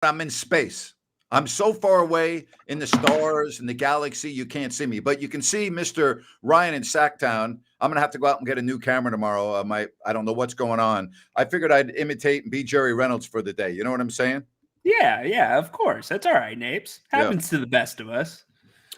I'm in space. I'm so far away in the stars and the galaxy, you can't see me. But you can see Mr. Ryan in Sacktown. I'm gonna have to go out and get a new camera tomorrow. I don't know what's going on. I figured I'd imitate and be Jerry Reynolds for the day. You know what I'm saying? Yeah, of course. That's all right, Napes. Yeah. Happens to the best of us.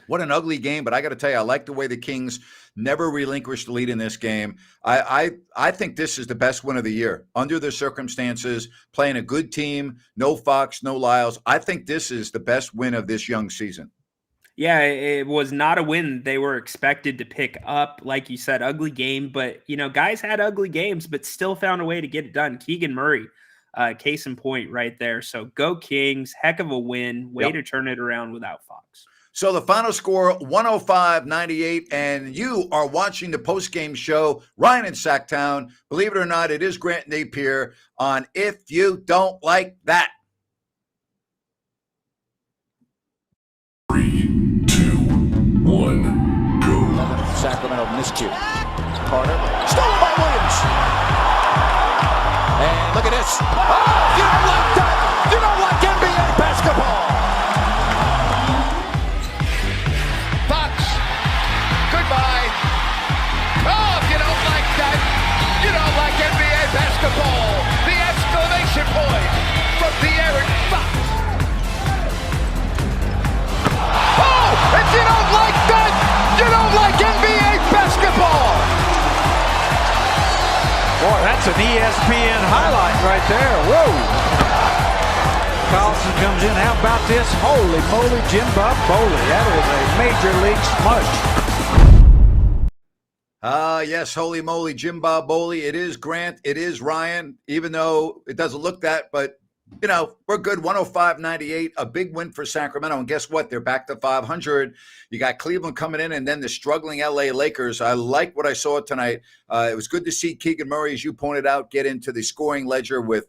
What an ugly game, but I got to tell you, I like the way the Kings never relinquished the lead in this game. I think this is the best win of the year under the circumstances. Playing a good team, no Fox, no Lyles. I think this is the best win of this young season. Yeah, it was not a win they were expected to pick up. Like you said, ugly game, but guys had ugly games, but still found a way to get it done. Keegan Murray, case in point right there. So go Kings, heck of a win, way to turn it around without Fox. So the final score, 105-98, and you are watching the postgame show, Ryan in Sacktown. Believe it or not, it is Grant Napier on If You Don't Like That. 3, 2, 1, go. Sacramento miscue. Carter, stolen by Williams. And look at this. Oh, you don't like that. You don't like NBA basketball. Goodbye. Oh, if you don't like that, you don't like NBA basketball. The exclamation point from De'Aaron Fox. Oh, if you don't like that, you don't like NBA basketball. Boy, that's an ESPN highlight right there. Whoa. Carlson comes in. How about this? Holy moly, Jim Bob Foley. That is a major league smush. Yes, holy moly, Jim Bob Bowley. It is Grant. It is Ryan, even though it doesn't look that, but, we're good. 105-98, a big win for Sacramento. And guess what? They're back to 500. You got Cleveland coming in and then the struggling LA Lakers. I like what I saw tonight. It was good to see Keegan Murray, as you pointed out, get into the scoring ledger with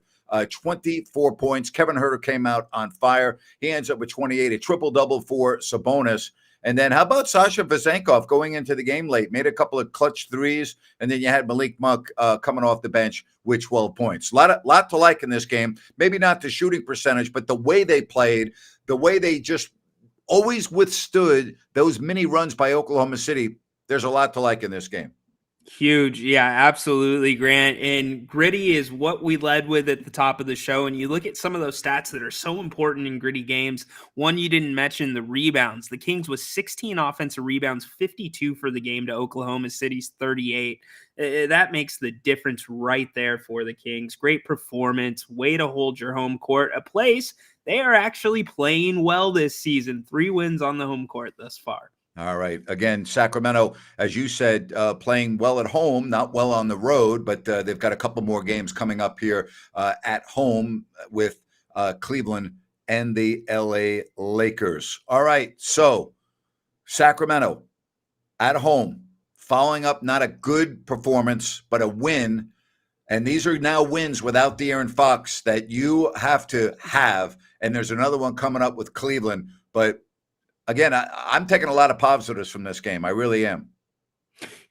24 points. Kevin Huerter came out on fire. He ends up with 28, a triple-double for Sabonis. And then how about Sasha Vezenkov going into the game late, made a couple of clutch threes, and then you had Malik Monk coming off the bench with 12 points. Lot to like in this game. Maybe not the shooting percentage, but the way they played, the way they just always withstood those mini runs by Oklahoma City. There's a lot to like in this game. Huge. Yeah, absolutely, Grant. And gritty is what we led with at the top of the show. And you look at some of those stats that are so important in gritty games. One, you didn't mention the rebounds. The Kings with 16 offensive rebounds, 52 for the game to Oklahoma City's 38. That makes the difference right there for the Kings. Great performance. Way to hold your home court. A place they are actually playing well this season. 3 wins on the home court thus far. All right. Again, Sacramento, as you said, playing well at home, not well on the road, but they've got a couple more games coming up here at home with Cleveland and the LA Lakers. All right. So Sacramento at home, following up not a good performance, but a win. And these are now wins without De'Aaron Fox that you have to have. And there's another one coming up with Cleveland. But again, I'm taking a lot of positives from this game. I really am.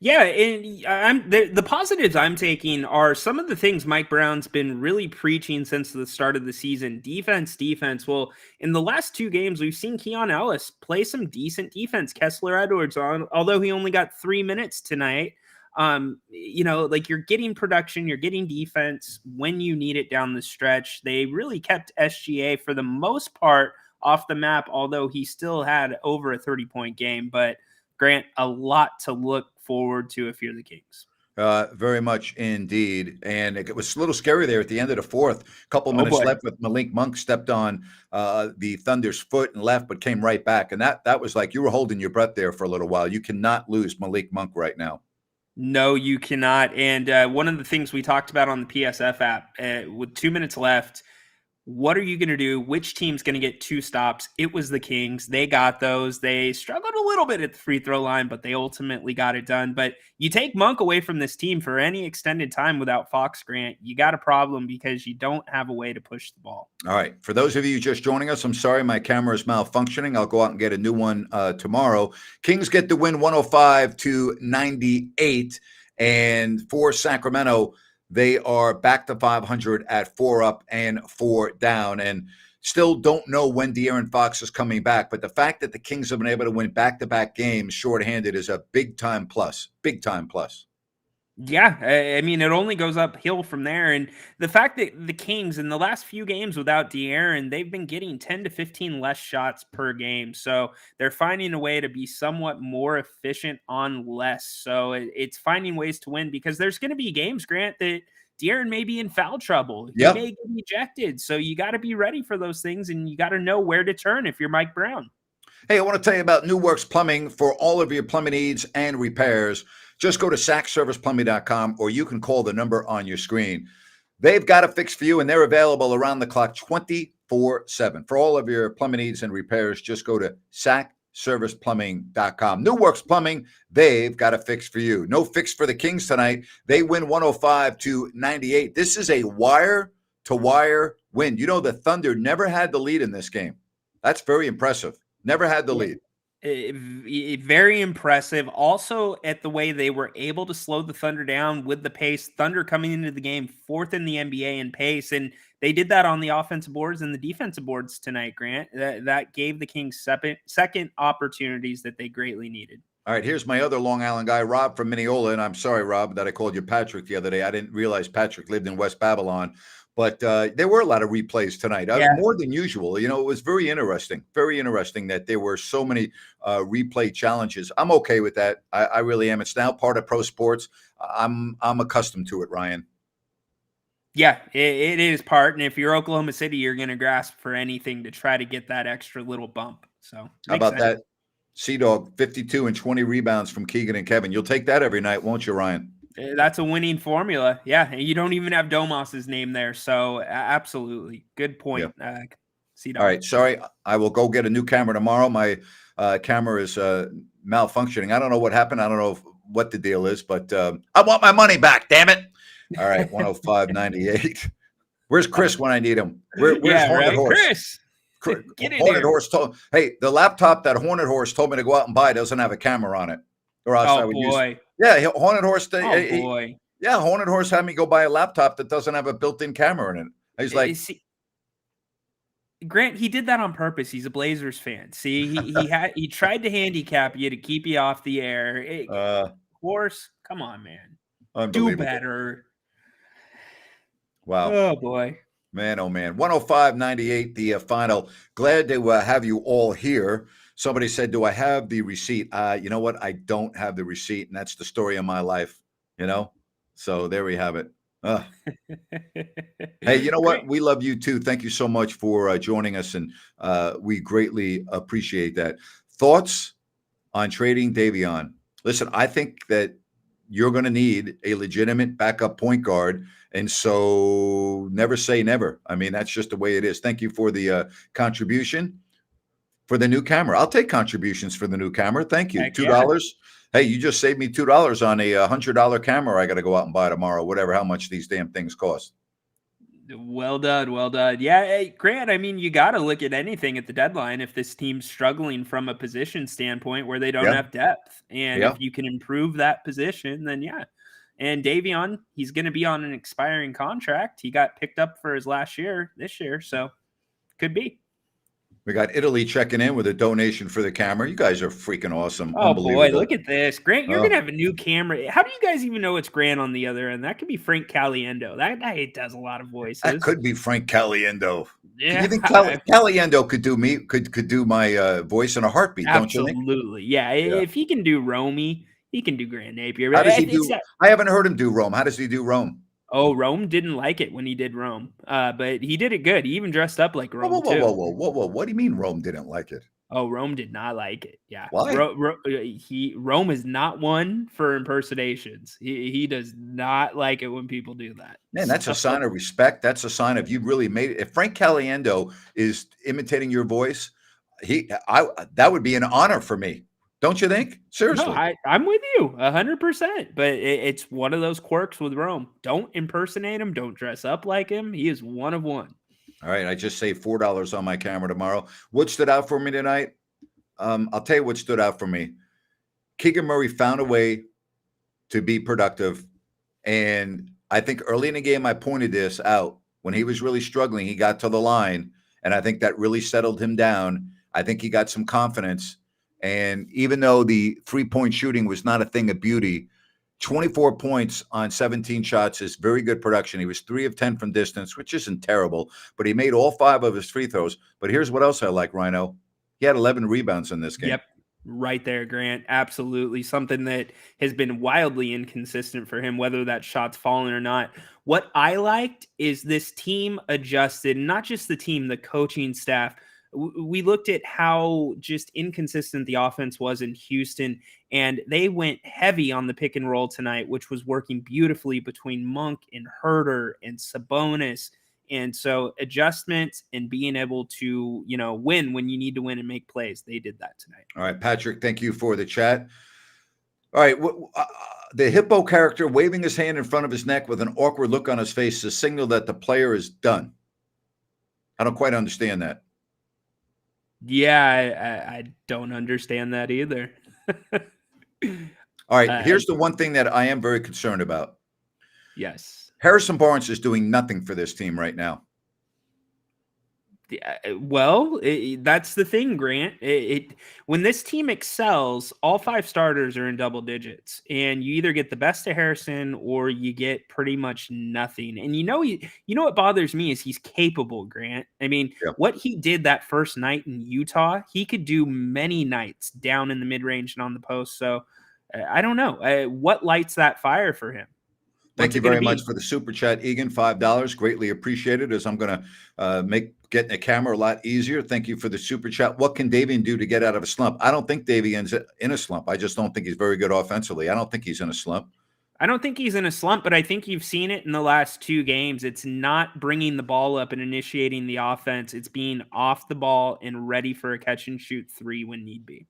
Yeah, and the positives I'm taking are some of the things Mike Brown's been really preaching since the start of the season. Defense. Well, in the last 2 games, we've seen Keon Ellis play some decent defense. Kessler Edwards, although he only got 3 minutes tonight, you're getting production, you're getting defense when you need it down the stretch. They really kept SGA for the most part off the map, although he still had over a 30-point game. But Grant, a lot to look forward to if you're the Kings. Very much indeed. And it was a little scary there at the end of the fourth. A couple minutes left with Malik Monk stepped on the Thunder's foot and left, but came right back. And that was like you were holding your breath there for a little while. You cannot lose Malik Monk right now. No, you cannot. And one of the things we talked about on the PSF app, with 2 minutes left, what are you going to do? Which team's going to get 2 stops? It was the Kings. They got those. They struggled a little bit at the free throw line, but they ultimately got it done. But you take Monk away from this team for any extended time without Fox, Grant, you got a problem because you don't have a way to push the ball. All right. For those of you just joining us, I'm sorry my camera is malfunctioning. I'll go out and get a new one tomorrow. Kings get the win 105-98. And for Sacramento, they are back to 500 at 4 up and 4 down. And Still don't know when De'Aaron Fox is coming back, but the fact that the Kings have been able to win back-to-back games shorthanded is a big-time plus. Big-time plus. Yeah, I mean, it only goes uphill from there. And the fact that the Kings in the last few games without De'Aaron, they've been getting 10 to 15 less shots per game. So they're finding a way to be somewhat more efficient on less. So it's finding ways to win, because there's going to be games, Grant, that De'Aaron may be in foul trouble. He Yep. may get ejected. So you got to be ready for those things, and you got to know where to turn if you're Mike Brown. Hey, I want to tell you about New Works Plumbing for all of your plumbing needs and repairs. Just go to sackserviceplumbing.com, or you can call the number on your screen. They've got a fix for you, and they're available around the clock 24/7. For all of your plumbing needs and repairs, just go to sackserviceplumbing.com. New Works Plumbing, they've got a fix for you. No fix for the Kings tonight. They win 105-98. This is a wire-to-wire win. You know, the Thunder never had the lead in this game. That's very impressive. Never had the lead. Very impressive. Also, at the way they were able to slow the Thunder down with the pace. Thunder coming into the game 4th in the NBA in pace, and they did that on the offensive boards and the defensive boards tonight, Grant. That gave the Kings second opportunities that they greatly needed. All right, here's my other Long Island guy, Rob from Mineola. And I'm sorry, Rob, that I called you Patrick the other day. I didn't realize Patrick lived in West Babylon. But there were a lot of replays tonight, more than usual. You know, it was very interesting that there were so many replay challenges. I'm okay with that. I really am. It's now part of pro sports. I'm accustomed to it, Ryan. Yeah, it is part. And if you're Oklahoma City, you're going to grasp for anything to try to get that extra little bump. So how about that? Sea-Dog, 52 and 20 rebounds from Keegan and Kevin. You'll take that every night, won't you, Ryan? That's a winning formula. Yeah, you don't even have Domas's name there. So absolutely. Good point. Yeah. C-Dog. All right, sorry. I will go get a new camera tomorrow. My camera is malfunctioning. I don't know what happened. I don't know what the deal is, but I want my money back, damn it. All right, 105.98. Where's Chris when I need him? Where's Hornet Horse? Chris, get in Hornet here. Horse told, hey, the laptop that Hornet Horse told me to go out and buy doesn't have a camera on it. Or else I would use. Yeah, Hornet Horse. Boy. Yeah, Hornet Horse had me go buy a laptop that doesn't have a built-in camera in it. He's like, Grant, he did that on purpose. He's a Blazers fan. See, he tried to handicap you to keep you off the air. Horse, come on, man, do better. Wow. Oh boy. Man, oh man. 105.98, the final. Glad to have you all here. Somebody said, do I have the receipt? You know what? I don't have the receipt, and that's the story of my life, you know? So there we have it. Hey, you know what? We love you too. Thank you so much for joining us, and we greatly appreciate that. Thoughts on trading Davion? Listen, I think that you're going to need a legitimate backup point guard, and so never say never. I mean, that's just the way it is. Thank you for the contribution. For the new camera. I'll take contributions for the new camera. Thank you. $2. Yeah. Hey, you just saved me $2 on a $100 camera I got to go out and buy tomorrow, whatever, how much these damn things cost. Well done. Well done. Yeah, hey, Grant, I mean, you got to look at anything at the deadline if this team's struggling from a position standpoint where they don't have depth. And if you can improve that position, then yeah. And Davion, he's going to be on an expiring contract. He got picked up for his last year this year, so could be. We got Italy checking in with a donation for the camera. You guys are freaking awesome. Oh, boy, look at this. Grant, you're going to have a new camera. How do you guys even know it's Grant on the other end? That could be Frank Caliendo. That guy does a lot of voices. That could be Frank Caliendo. Yeah. You think Caliendo could do me? Could do my voice in a heartbeat, don't you think? Absolutely. Yeah. If he can do Romy, he can do Grant Napier. How does he do? I haven't heard him do Rome. How does he do Rome? Oh, Rome didn't like it when he did Rome, but he did it good. He even dressed up like Rome, too. Whoa. What do you mean Rome didn't like it? Oh, Rome did not like it. Yeah. Why? Rome is not one for impersonations. He does not like it when people do that. Man, that's a sign of respect. That's a sign of you really made it. If Frank Caliendo is imitating your voice, that would be an honor for me. Don't you think? Seriously. No, I'm with you 100%. But it's one of those quirks with Rome. Don't impersonate him. Don't dress up like him. He is one of one. All right. I just saved $4 on my camera tomorrow. What stood out for me tonight? I'll tell you what stood out for me. Keegan Murray found a way to be productive. And I think early in the game, I pointed this out. When he was really struggling, he got to the line And I think that really settled him down. I think he got some confidence. And even though the 3-point shooting was not a thing of beauty, 24 points on 17 shots is very good production. He was 3 of 10 from distance, which isn't terrible, but he made all 5 of his free throws. But here's what else I like, Rhino. He had 11 rebounds in this game. Yep. Right there, Grant. Absolutely. Something that has been wildly inconsistent for him, whether that shot's fallen or not. What I liked is this team adjusted, not just the team, the coaching staff. We looked at how just inconsistent the offense was in Houston, and they went heavy on the pick and roll tonight, which was working beautifully between Monk and Herter and Sabonis. And so adjustments and being able to, win when you need to win and make plays. They did that tonight. All right, Patrick, thank you for the chat. All right, the hippo character waving his hand in front of his neck with an awkward look on his face is a signal that the player is done. I don't quite understand that. Yeah, I don't understand that either. All right, here's the one thing that I am very concerned about. Yes. Harrison Barnes is doing nothing for this team right now. Well, that's the thing, Grant. When this team excels, all 5 starters are in double digits, and you either get the best of Harrison or you get pretty much nothing. And what bothers me is he's capable, Grant. I mean, What he did that first night in Utah, he could do many nights down in the mid-range and on the post. So I don't know what lights that fire for him. Thank you very much for the super chat, Egan. $5, greatly appreciated. As I'm going to make getting a camera a lot easier. Thank you for the super chat. What can Davian do to get out of a slump? I don't think Davian's in a slump. I just don't think he's very good offensively. I don't think he's in a slump. I don't think he's in a slump, but I think you've seen it in the last 2 games. It's not bringing the ball up and initiating the offense. It's being off the ball and ready for a catch and shoot 3 when need be.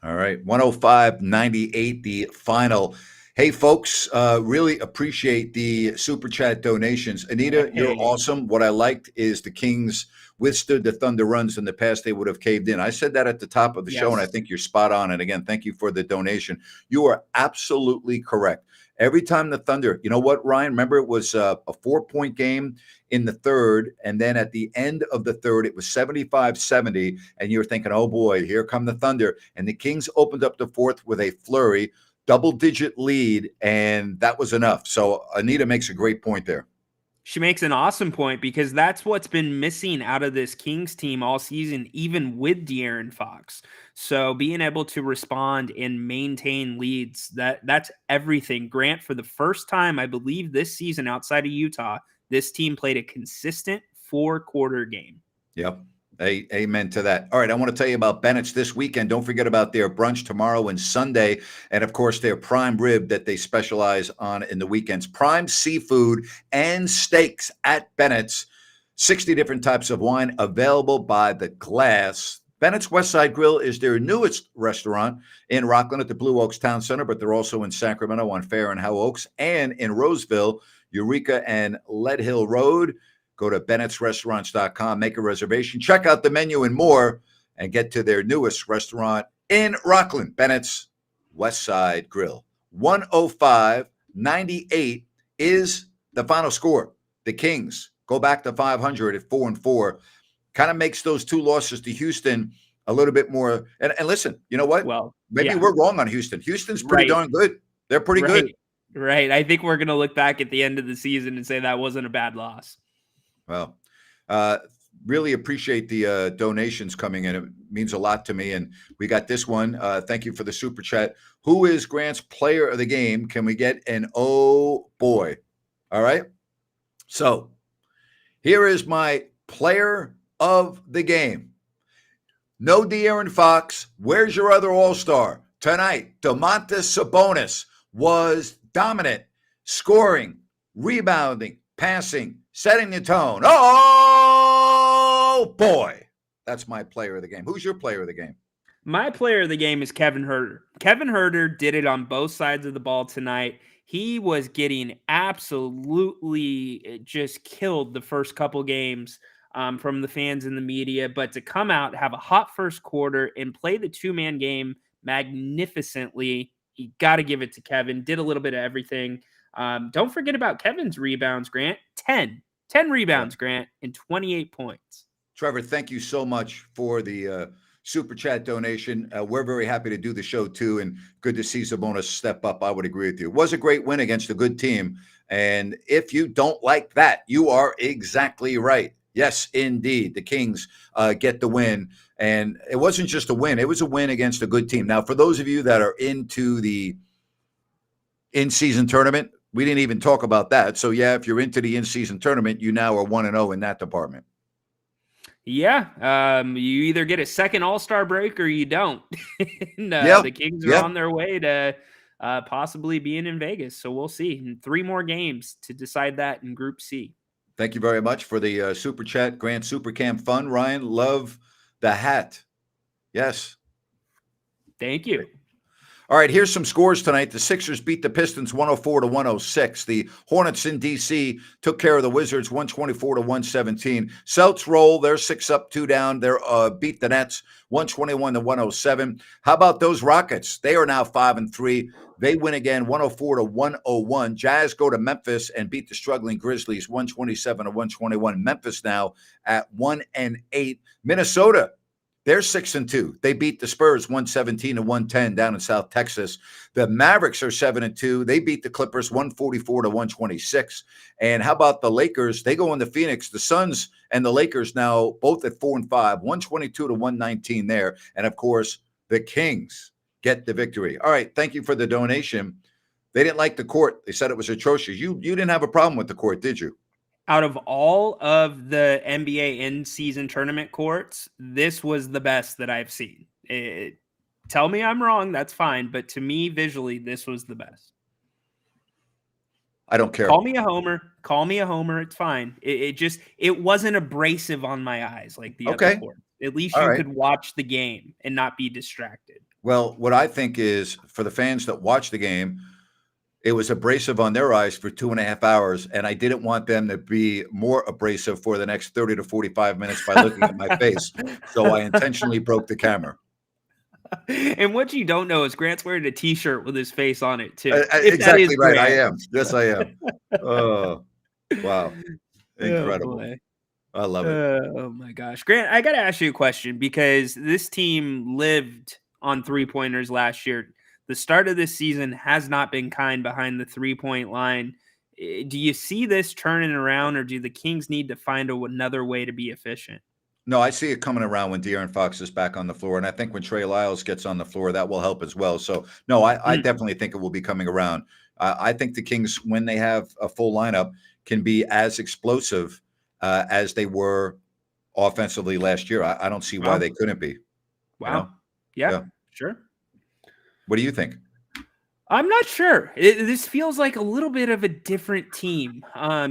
All right, 105.98, the final. Hey, folks, really appreciate the super chat donations. Anita, you're awesome. What I liked is the Kings withstood the Thunder runs in the past. They would have caved in. I said that at the top of the show, and I think you're spot on. And again, thank you for the donation. You are absolutely correct. Every time the Thunder, you know what, Ryan? Remember, it was a 4-point game in the third, and then at the end of the third, it was 75-70, and you're thinking, oh, boy, here come the Thunder. And the Kings opened up the fourth with a flurry, double-digit lead, and that was enough. So Anita makes a great point there. She makes an awesome point because that's what's been missing out of this Kings team all season, even with De'Aaron Fox. So being able to respond and maintain leads, that's everything. Grant, for the first time, I believe this season outside of Utah, this team played a consistent 4-quarter game. Yep. Amen to that. All right, I want to tell you about Bennett's this weekend. Don't forget about their brunch tomorrow and Sunday, and of course their prime rib that they specialize on in the weekends. Prime seafood and steaks at Bennett's. 60 different types of wine available by the glass. Bennett's Westside Grill is their newest restaurant in Rockland at the Blue Oaks Town Center, but they're also in Sacramento on Fair and Howe Oaks, and in Roseville, Eureka, and Lead Hill Road. Go to Bennett'sRestaurants.com, make a reservation, check out the menu and more, and get to their newest restaurant in Rockland, Bennett's Westside Grill. 105-98 is the final score. The Kings go back to 500 at 4-4. Kind of makes those 2 losses to Houston a little bit more. And listen, you know what? Well, maybe we're wrong on Houston. Houston's pretty darn good. They're pretty good. Right. I think we're going to look back at the end of the season and say that wasn't a bad loss. Well, really appreciate the donations coming in. It means a lot to me. And we got this one. Thank you for the super chat. Who is Grant's player of the game? Can we get an oh boy? All right. So here is my player of the game. No De'Aaron Fox. Where's your other all-star? Tonight, Domantas Sabonis was dominant, scoring, rebounding, passing, setting the tone. Oh, boy. That's my player of the game. Who's your player of the game? My player of the game is Kevin Herter. Kevin Herter did it on both sides of the ball tonight. He was getting absolutely just killed the first couple games from the fans and the media. But to come out, have a hot first quarter, and play the 2-man game magnificently, you got to give it to Kevin. Did a little bit of everything. Don't forget about Kevin's rebounds, Grant. 10 rebounds, Grant, and 28 points. Trevor, thank you so much for the super chat donation. We're very happy to do the show too, and good to see Sabonis step up. I would agree with you. It was a great win against a good team. And if you don't like that, you are exactly right. Yes, indeed. The Kings get the win. And it wasn't just a win. It was a win against a good team. Now, for those of you that are into the in-season tournament, we didn't even talk about that. So, yeah, if you're into the in-season tournament, you now are 1-0 in that department. Yeah, you either get a second All-Star break or you don't. And, the Kings are on their way to possibly being in Vegas. So we'll see. And 3 more games to decide that in Group C. Thank you very much for the super chat, Grant Supercamp Fun. Ryan, love the hat. Yes. Thank you. All right, here's some scores tonight. The Sixers beat the Pistons 104-106. The Hornets in D.C. took care of the Wizards 124-117. Celtics roll. They're 6 up, 2 down. They're beat the Nets 121-107. How about those Rockets? They are now 5-3. They win again 104-101. Jazz go to Memphis and beat the struggling Grizzlies 127-121. Memphis now at 1-8. Minnesota, they're 6-2. They beat the Spurs 117-110 down in South Texas. The Mavericks are 7-2. They beat the Clippers 144-126. And how about the Lakers? They go into Phoenix. The Suns and the Lakers now both at 4-5, 122-119 there. And of course, the Kings get the victory. All right, thank you for the donation. They didn't like the court. They said it was atrocious. You didn't have a problem with the court, did you? Out of all of the NBA in-season tournament courts, this was the best that I've seen. Tell me I'm wrong, that's fine. But to me, visually, this was the best. I don't care. Call me a homer. Call me a homer. It's fine. It wasn't abrasive on my eyes like the other court. At least you could watch the game and not be distracted. Well, what I think is for the fans that watch the game, it was abrasive on their eyes for 2.5 hours, and I didn't want them to be more abrasive for the next 30 to 45 minutes by looking at my face. So I intentionally broke the camera. And what you don't know is Grant's wearing a T-shirt with his face on it, too. Exactly right. Grant. I am. Yes, I am. Oh, wow. Incredible. Oh, I love it. Oh, my gosh. Grant, I got to ask you a question because this team lived on three-pointers last year. The start of this season has not been kind behind the three-point line. Do you see this turning around, or do the Kings need to find another way to be efficient? No, I see it coming around when De'Aaron Fox is back on the floor, and I think when Trey Lyles gets on the floor, that will help as well. So, no, I definitely think it will be coming around. I think the Kings, when they have a full lineup, can be as explosive as they were offensively last year. I don't see why they couldn't be. Wow. You know? Yeah, sure. What do you think? I'm not sure. This feels like a little bit of a different team,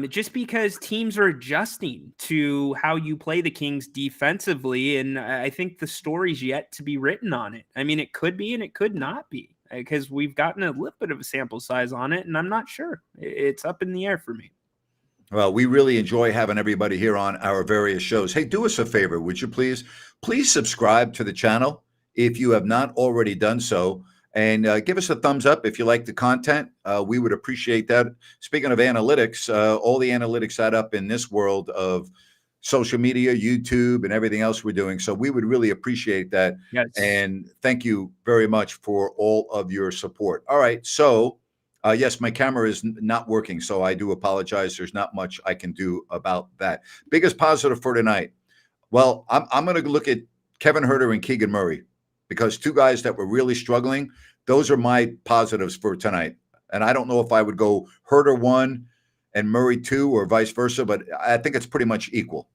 just because teams are adjusting to how you play the Kings defensively, and I think the story's yet to be written on it. I mean, it could be and it could not be, because we've gotten a little bit of a sample size on it, and I'm not sure. It's up in the air for me. Well, we really enjoy having everybody here on our various shows. Hey, do us a favor, would you please? Please subscribe to the channel if you have not already done so. And give us a thumbs up if you like the content. We would appreciate that. Speaking of analytics, all the analytics add up in this world of social media, YouTube, and everything else we're doing. So we would really appreciate that. Yes. And thank you very much for all of your support. All right. So, yes, my camera is not working, so I do apologize. There's not much I can do about that. Biggest positive for tonight. Well, I'm going to look at Kevin Huerter and Keegan Murray, because two guys that were really struggling, those are my positives for tonight. And I don't know if I would go Huerter 1 and Murray 2 or vice versa, but I think it's pretty much equal.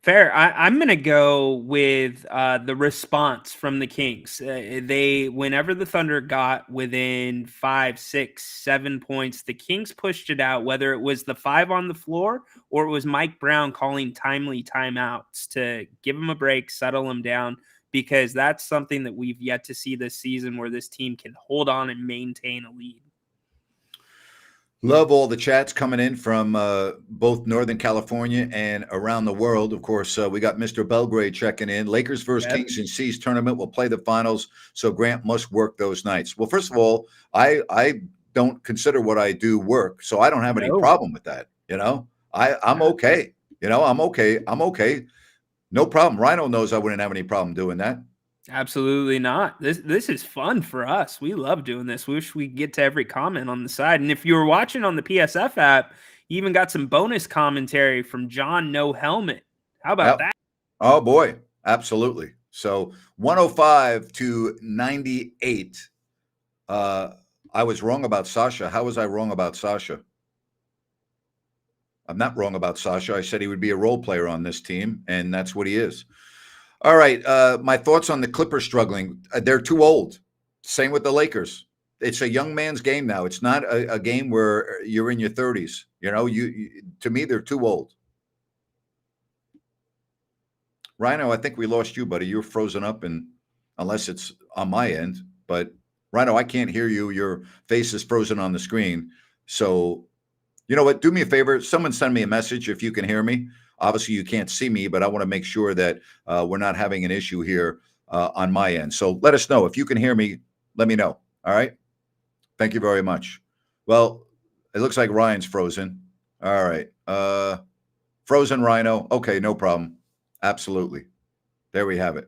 Fair. I'm going to go with the response from the Kings. Whenever the Thunder got within 5, 6, 7 points, the Kings pushed it out, whether it was the 5 on the floor or it was Mike Brown calling timely timeouts to give him a break, settle him down, because that's something that we've yet to see this season, where this team can hold on and maintain a lead. Love all the chats coming in from both Northern California and around the world. Of course, we got Mr. Belgrade checking in. Lakers versus Kings in C's tournament will play the finals, so Grant must work those nights. Well, first of all, I don't consider what I do work, so I don't have any problem with that. You know, I'm okay. I'm okay. I'm okay. No problem. Rhino knows I wouldn't have any problem doing that. Absolutely not. This is fun for us. We love doing this. We wish we could get to every comment on the side. And if you were watching on the PSF app, you even got some bonus commentary from John No Helmet. How about Yep. that? Oh boy, absolutely. So 105 to 98. I was wrong about Sasha. How was I wrong about Sasha? I'm not wrong about Sasha. I said he would be a role player on this team, and that's what he is. All right. My thoughts on the Clippers struggling. They're too old. Same with the Lakers. It's a young man's game now. It's not a game where you're in your 30s. To me, they're too old. Rhino, I think we lost you, buddy. You're frozen up, and unless it's on my end, but Rhino, I can't hear you. Your face is frozen on the screen. So, you know what? Do me a favor. Someone send me a message if you can hear me. Obviously, you can't see me, but I want to make sure that we're not having an issue here on my end. So let us know. If you can hear me, let me know. All right? Thank you very much. Well, it looks like Ryan's frozen. All right. Frozen Rhino. Okay, no problem. Absolutely. There we have it.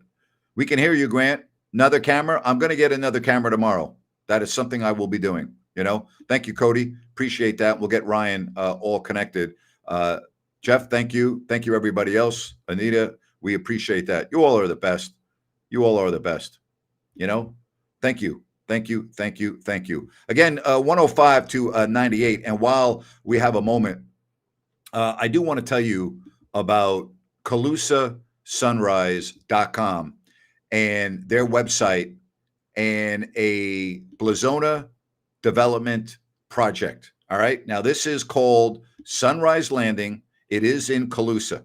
We can hear you, Grant. Another camera. I'm going to get another camera tomorrow. That is something I will be doing. Thank you, Cody. Appreciate that. We'll get Ryan all connected. Jeff, thank you. Thank you, everybody else. Anita, we appreciate that. You all are the best. You all are the best. Thank you. Thank you. Thank you. Thank you. Again, 105 to 98. And while we have a moment, I do want to tell you about CalusaSunrise.com and their website and a Blazona development project. All right. Now, this is called Sunrise Landing. It is in Calusa.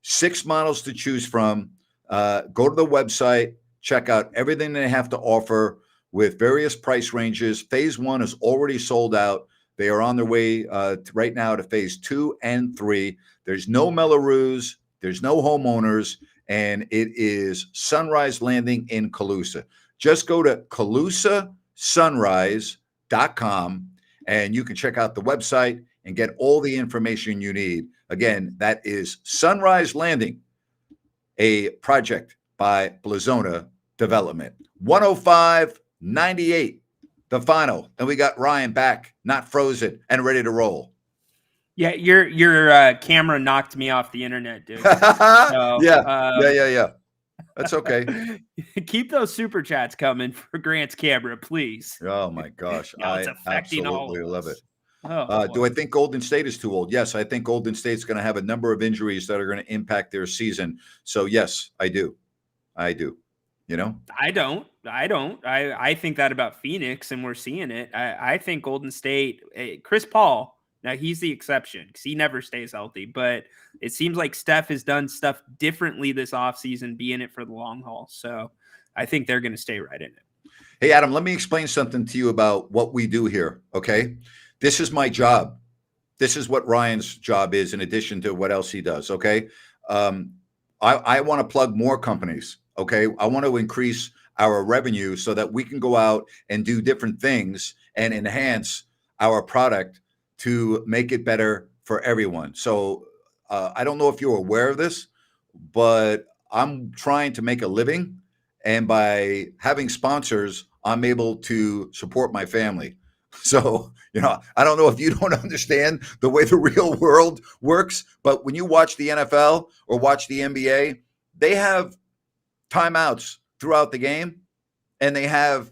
6 models to choose from. Go to the website, check out everything they have to offer with various price ranges. Phase 1 is already sold out. They are on their way right now to phase 2 and 3. There's no Mellorews. There's no homeowners, and it is Sunrise Landing in Calusa. Just go to CalusaSunrise.com, and you can check out the website and get all the information you need. Again, that is Sunrise Landing, a project by Blazona Development. 105-98, the final. And we got Ryan back, not frozen, and ready to roll. Yeah, your camera knocked me off the internet, dude. So, yeah. That's okay. Keep those super chats coming for Grant's camera, please. Oh my gosh, It's I affecting absolutely all of love us. it. Oh, Do I think Golden State is too old? Yes, I think Golden State's going to have a number of injuries that are going to impact their season. So yes, I do. I don't. I think that about Phoenix, and we're seeing it. I think Golden State, Chris Paul. Now, he's the exception because he never stays healthy, but it seems like Steph has done stuff differently this offseason, be in it for the long haul. So I think they're going to stay right in it. Hey, Adam, let me explain something to you about what we do here, okay? This is my job. This is what Ryan's job is in addition to what else he does, okay? I want to plug more companies, okay? I want to increase our revenue so that we can go out and do different things and enhance our product to make it better for everyone. So I don't know if you're aware of this, but I'm trying to make a living. And by having sponsors, I'm able to support my family. So, I don't know if you don't understand the way the real world works, but when you watch the NFL or watch the NBA, they have timeouts throughout the game and they have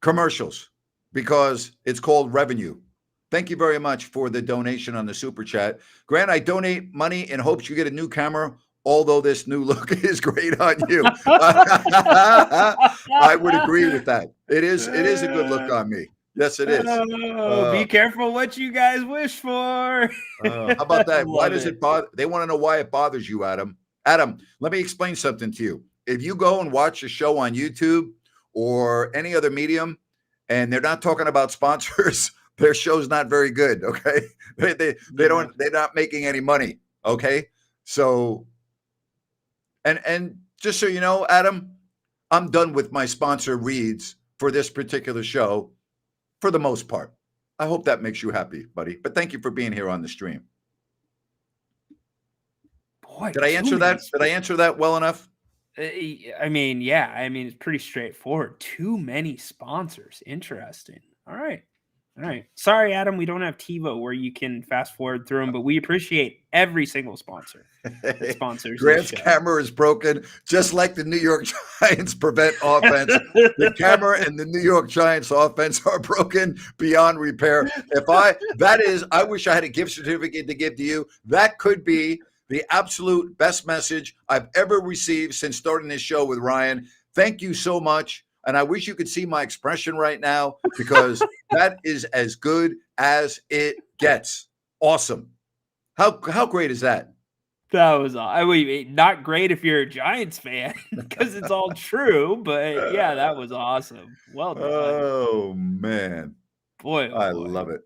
commercials because it's called revenue. Thank you very much for the donation on the super chat. Grant, I donate money in hopes you get a new camera, although this new look is great on you. I would agree with that. It is a good look on me. Yes, it is. Be careful what you guys wish for. How about that? Why does it bother? They want to know why it bothers you, Adam. Adam, let me explain something to you. If you go and watch a show on YouTube or any other medium, and they're not talking about sponsors, their show's not very good. Okay, they're not making any money. Okay, so and just so you know, Adam, I'm done with my sponsor reads for this particular show for the most part. I hope that makes you happy, buddy. But thank you for being here on the stream. Boy, Did I too answer many that? Did I answer that well enough? I mean, yeah. I mean, it's pretty straightforward. Too many sponsors. Interesting. All right. All right. Sorry, Adam, we don't have TiVo where you can fast forward through them, but we appreciate every single sponsor that sponsors this Grant's show. camera is broken, just like the New York Giants prevent offense. The camera and the New York Giants offense are broken beyond repair. I wish I had a gift certificate to give to you. That could be the absolute best message I've ever received since starting this show with Ryan. Thank you so much. And I wish you could see my expression right now, because that is as good as it gets. Awesome. How great is that? That was all. I mean, not great if you're a Giants fan because it's all true, but yeah, that was awesome. Well done. Oh, man. Boy, oh I boy. love it.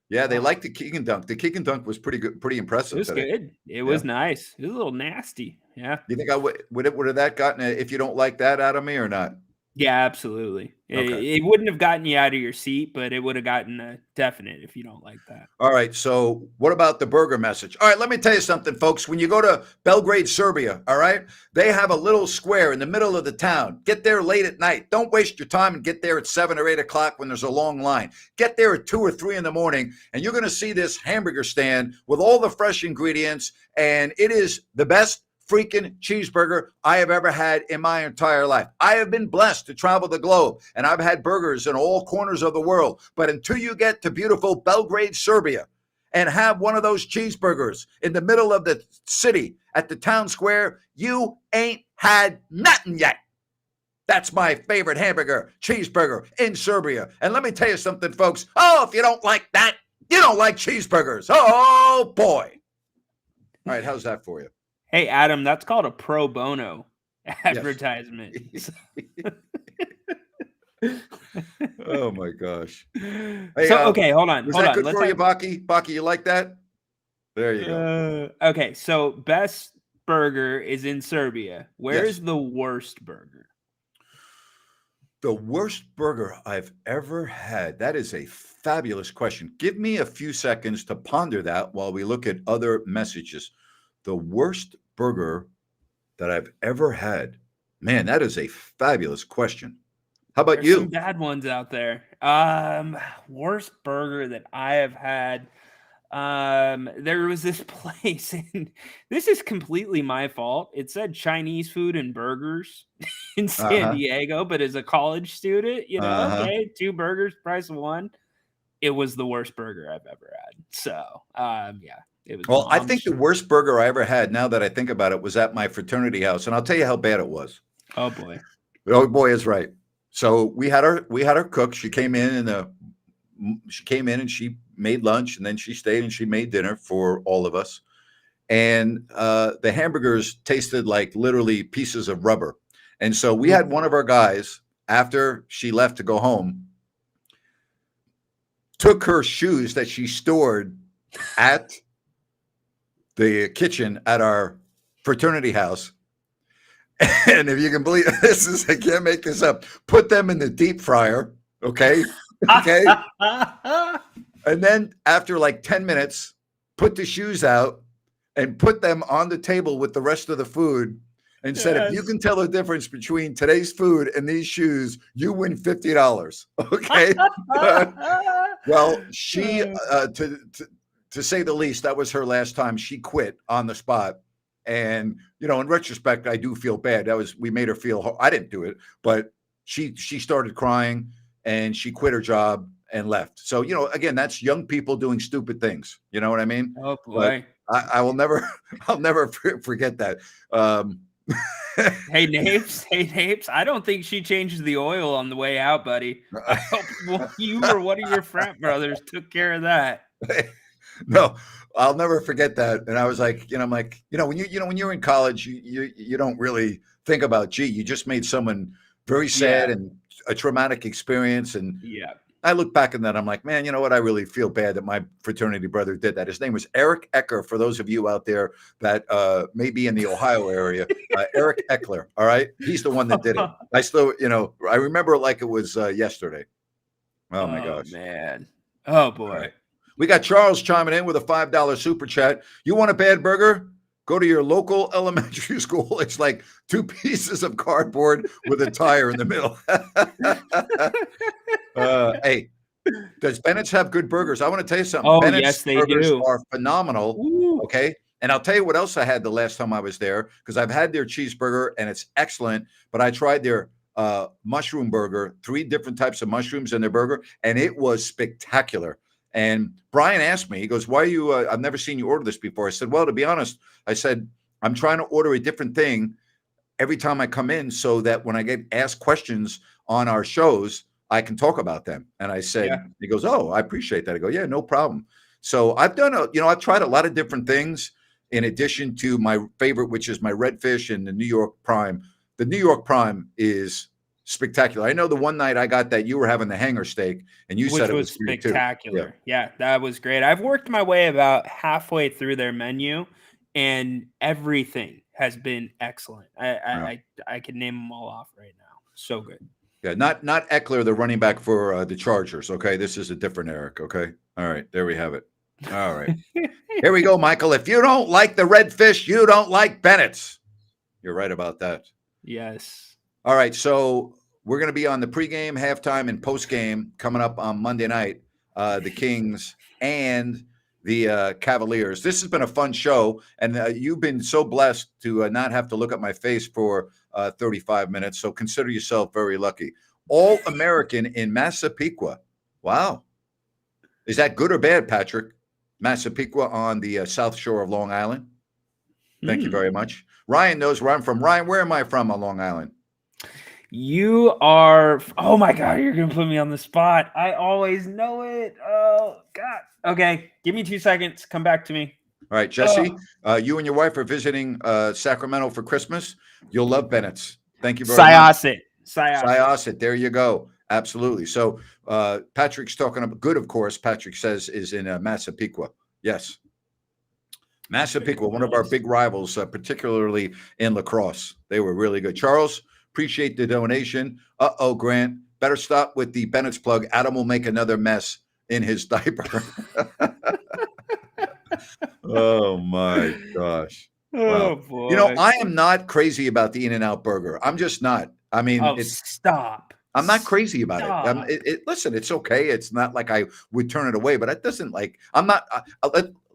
Yeah, they like the kick and dunk. The kick and dunk was pretty good, pretty impressive It was today. good. It was nice. It was a little nasty. Yeah. You think I would have that gotten if you don't like that out of me or not? Yeah, absolutely. Okay. It wouldn't have gotten you out of your seat, but it would have gotten a definite if you don't like that. All right. So what about the burger message? All right. Let me tell you something, folks. When you go to Belgrade, Serbia, all right, they have a little square in the middle of the town. Get there late at night. Don't waste your time and get there at 7 or 8 o'clock when there's a long line. Get there at 2 or 3 in the morning, and you're going to see this hamburger stand with all the fresh ingredients, and it is the best freaking cheeseburger I have ever had in my entire life. I have been blessed to travel the globe, and I've had burgers in all corners of the world. But until you get to beautiful Belgrade, Serbia, and have one of those cheeseburgers in the middle of the city at the town square, you ain't had nothing yet. That's my favorite hamburger, cheeseburger in Serbia. And let me tell you something, folks. Oh, if you don't like that, you don't like cheeseburgers. Oh, boy. All right, how's that for you? Hey, Adam, that's called a pro bono advertisement. Oh my gosh. Hey, okay, hold on. Was hold that on. good for you, Baki? Baki, you like that? There you go. Okay, so best burger is in Serbia. Where is the worst burger? The worst burger I've ever had. That is a fabulous question. Give me a few seconds to ponder that while we look at other messages. The worst burger that I've ever had. Man, that is a fabulous question. How about There's some you? bad ones out there. Worst burger that I have had. There was this place, and this is completely my fault. It said Chinese food and burgers in San Diego, but as a college student, okay, 2 burgers, price of 1. It was the worst burger I've ever had. So, yeah. It was Well, I think the worst burger I ever had, now that I think about it, was at my fraternity house, and I'll tell you how bad it was. Oh boy. Oh boy is right. So we had our cook. She came in and she made lunch, and then she stayed and she made dinner for all of us. And the hamburgers tasted like literally pieces of rubber. And so we had one of our guys, after she left to go home, took her shoes that she stored at the kitchen at our fraternity house. And if you can believe this, I can't make this up. Put them in the deep fryer. Okay. Okay. And then after like 10 minutes, put the shoes out and put them on the table with the rest of the food and said, if you can tell the difference between today's food and these shoes, you win $50. Okay. Well, she, to say the least, that was her last time. She quit on the spot. And, in retrospect, I do feel bad. We made her feel, I didn't do it, but she started crying and she quit her job and left. So, again, that's young people doing stupid things. You know what I mean? Oh boy. But I'll never forget that. Hey, Napes, I don't think she changed the oil on the way out, buddy. I hope you or one of your frat brothers took care of that. No, I'll never forget that. And I was like, when you're in college, you don't really think about, gee, you just made someone very sad and a traumatic experience. And yeah, I look back on that. I'm like, man, you know what? I really feel bad that my fraternity brother did that. His name was Eric Ecker. For those of you out there that may be in the Ohio area, Eric Eckler. All right. He's the one that did it. I still, I remember it like it was yesterday. Oh my gosh, man. Oh boy. Right. We got Charles chiming in with a $5 super chat. You want a bad burger? Go to your local elementary school. It's like 2 pieces of cardboard with a tire in the middle. Hey, does Bennett's have good burgers? I want to tell you something. Oh, Bennett's yes, they burgers do. are phenomenal. Ooh. Okay. And I'll tell you what else I had the last time I was there, because I've had their cheeseburger and it's excellent. But I tried their mushroom burger, 3 different types of mushrooms in their burger, and it was spectacular. And Brian asked me, he goes, why are you, I've never seen you order this before. I said, well, to be honest, I said, I'm trying to order a different thing every time I come in so that when I get asked questions on our shows, I can talk about them. And I said, Yeah. he goes, oh, I appreciate that. I go, yeah, no problem. So I've done I've tried a lot of different things in addition to my favorite, which is my redfish and the New York Prime. The New York Prime is spectacular. I know the one night I got that you were having the hanger steak and you said it was great too. spectacular. Yeah, that was great. I've worked my way about halfway through their menu, and everything has been excellent. I can name them all off right now. So good. Yeah, not Eckler, the running back for the Chargers. Okay, this is a different Eric. Okay, all right, there we have it. All right, here we go, Michael. If you don't like the redfish, you don't like Bennett's. You're right about that. Yes. All right, so we're going to be on the pregame, halftime, and postgame coming up on Monday night. The Kings and the Cavaliers. This has been a fun show, and you've been so blessed to not have to look at my face for 35 minutes, so consider yourself very lucky. All-American in Massapequa. Wow. Is that good or bad, Patrick? Massapequa on the south shore of Long Island. Thank you very much. Ryan knows where I'm from. Ryan, where am I from on Long Island? You are. Oh my God, you're gonna put me on the spot. I always know it. Oh God. Okay, give me 2 seconds. Come back to me. All right, Jesse, you and your wife are visiting Sacramento for Christmas. You'll love Bennett's. Thank you very much. Syosset. There you go. Absolutely. So Patrick's talking about good, of course. Patrick says is in Massapequa. Yes. Massapequa, one of our big rivals, particularly in lacrosse. They were really good. Charles, appreciate the donation. Grant, better stop with the Bennett's plug. Adam will make another mess in his diaper. Oh my gosh. Oh wow. boy. I am not crazy about the In-N-Out burger. I'm just not. I mean, stop. I'm not crazy about it. Listen, it's okay. It's not like I would turn it away, but it doesn't I'm not.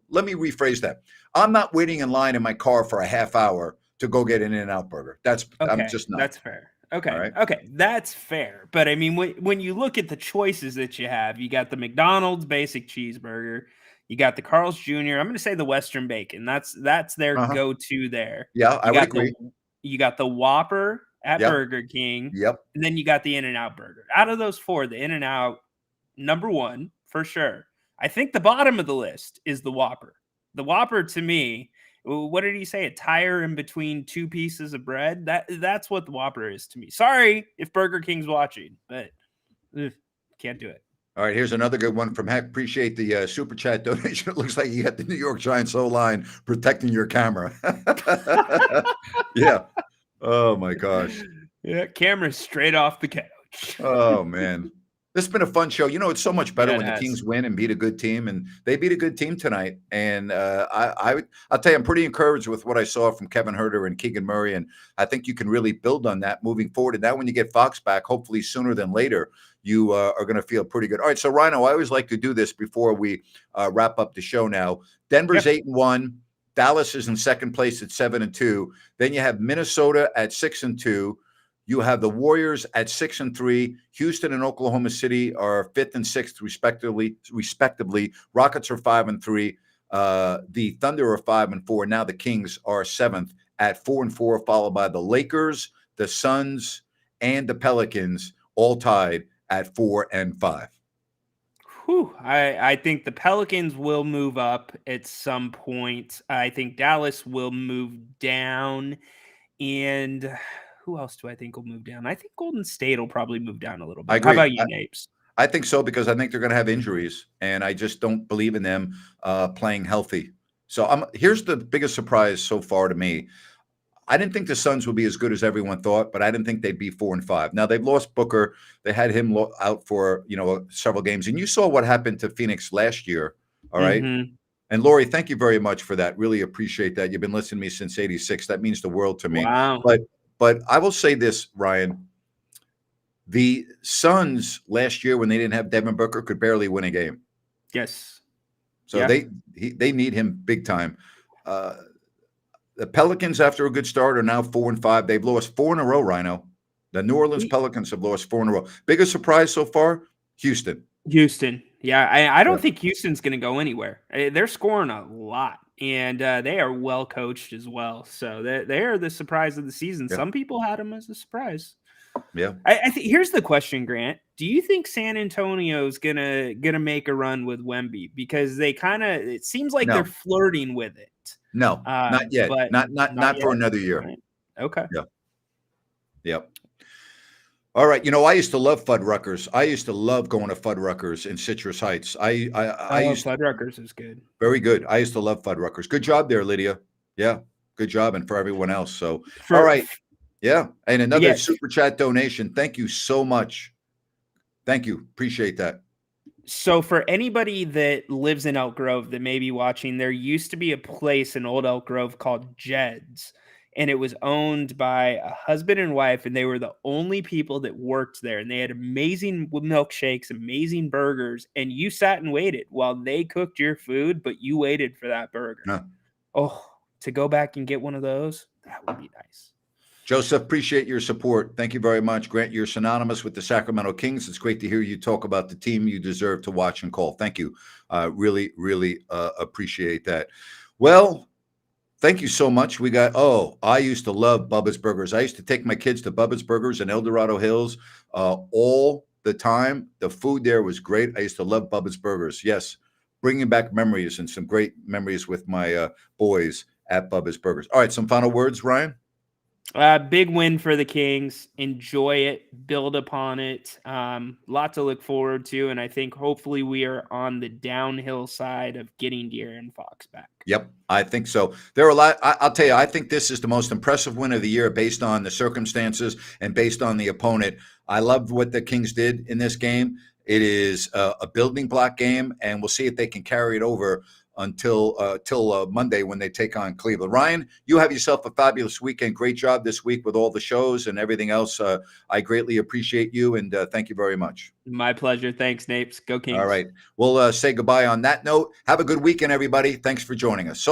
Let me rephrase that. I'm not waiting in line in my car for a half hour to go get an In-N-Out burger. Okay, I'm just not. That's fair. Okay. Right. Okay. That's fair. But I mean, when you look at the choices that you have, you got the McDonald's basic cheeseburger, you got the Carl's Jr. I'm going to say the Western bacon. That's their go-to there. Yeah, I would agree. You got the Whopper at Burger King. Yep. And then you got the In-N-Out burger. Out of those 4, the In-N-Out, number 1 for sure. I think the bottom of the list is the Whopper. The Whopper, to me, what did he say? A tire in between 2 pieces of bread? That's what the Whopper is to me. Sorry if Burger King's watching, but can't do it. All right, here's another good one from Heck. Appreciate the super chat donation. It looks like you got the New York Giants O-line protecting your camera. Yeah. Oh my gosh. Yeah, camera straight off the couch. Oh man. This has been a fun show. It's so much better when the Kings win and beat a good team, and they beat a good team tonight. And I'll tell you, I'm pretty encouraged with what I saw from Kevin Huerter and Keegan Murray, and I think you can really build on that moving forward. And now when you get Fox back, hopefully sooner than later, you are going to feel pretty good. All right, so Rhino, I always like to do this before we wrap up the show now. Denver's 8-1. Dallas is in second place at 7-2. Then you have Minnesota at 6-2. You have the Warriors at 6-3. Houston and Oklahoma City are 5th and 6th, respectively. Rockets are 5-3. The Thunder are 5-4. Now the Kings are 7th at 4-4, followed by the Lakers, the Suns, and the Pelicans, all tied at 4-5. Whew. I think the Pelicans will move up at some point. I think Dallas will move down, and who else do I think will move down? I think Golden State will probably move down a little bit. How about you, Napes? I think so, because I think they're going to have injuries, and I just don't believe in them playing healthy. So here's the biggest surprise so far to me. I didn't think the Suns would be as good as everyone thought, but I didn't think they'd be 4-5. Now they've lost Booker. They had him out for several games, and you saw what happened to Phoenix last year. All right. And Lori, thank you very much for that. Really appreciate that. You've been listening to me since '86. That means the world to me. Wow. But I will say this, Ryan. The Suns last year, when they didn't have Devin Booker, could barely win a game. Yes. So Yeah. they need him big time. The Pelicans, after a good start, are now 4-5. They've lost 4 in a row, Rhino. The New Orleans Pelicans have lost 4 in a row. Biggest surprise so far? Houston. Yeah. I don't Yeah. think Houston's going to go anywhere. They're scoring a lot, and they are well coached as well. So they are the surprise of the season. Yeah. Some people had them as a surprise. Yeah. I think here's the question, Grant. Do you think San Antonio's gonna make a run with Wemby? Because it seems like No. they're flirting with it. No, not yet. But Not for yet. another year. Right. Okay. Yeah. Yep. All right. I used to love Fuddruckers. I used to love going to Fuddruckers in Citrus Heights. I used to, Fuddruckers is good. very good. I used to love Fuddruckers. Good job there, Lydia. Yeah. Good job. And for everyone else. So, all right. Yeah. And another super chat donation. Thank you so much. Thank you. Appreciate that. So for anybody that lives in Elk Grove that may be watching, there used to be a place in Old Elk Grove called Jed's, and it was owned by a husband and wife, and they were the only people that worked there, and they had amazing milkshakes, amazing burgers, and you sat and waited while they cooked your food, but you waited for that burger. Huh. Oh, to go back and get one of those, that would be nice. Joseph, appreciate your support. Thank you very much. Grant, you're synonymous with the Sacramento Kings. It's great to hear you talk about the team you deserve to watch and call. Thank you. Really, really appreciate that. Well, thank you so much. I used to love Bubba's Burgers. I used to take my kids to Bubba's Burgers in El Dorado Hills all the time. The food there was great. I used to love Bubba's Burgers. Yes, bringing back memories and some great memories with my boys at Bubba's Burgers. All right, some final words, Ryan? Big win for the Kings. Enjoy it. Build upon it. Lot to look forward to. And I think hopefully we are on the downhill side of getting De'Aaron Fox back. Yep, I think so. There are a lot. I'll tell you, I think this is the most impressive win of the year based on the circumstances and based on the opponent. I love what the Kings did in this game. It is a building block game, and we'll see if they can carry it over until Monday when they take on Cleveland. Ryan, you have yourself a fabulous weekend. Great job this week with all the shows and everything else. I greatly appreciate you, and thank you very much. My pleasure. Thanks, Napes. Go Kings. All right. We'll say goodbye on that note. Have a good weekend, everybody. Thanks for joining us. So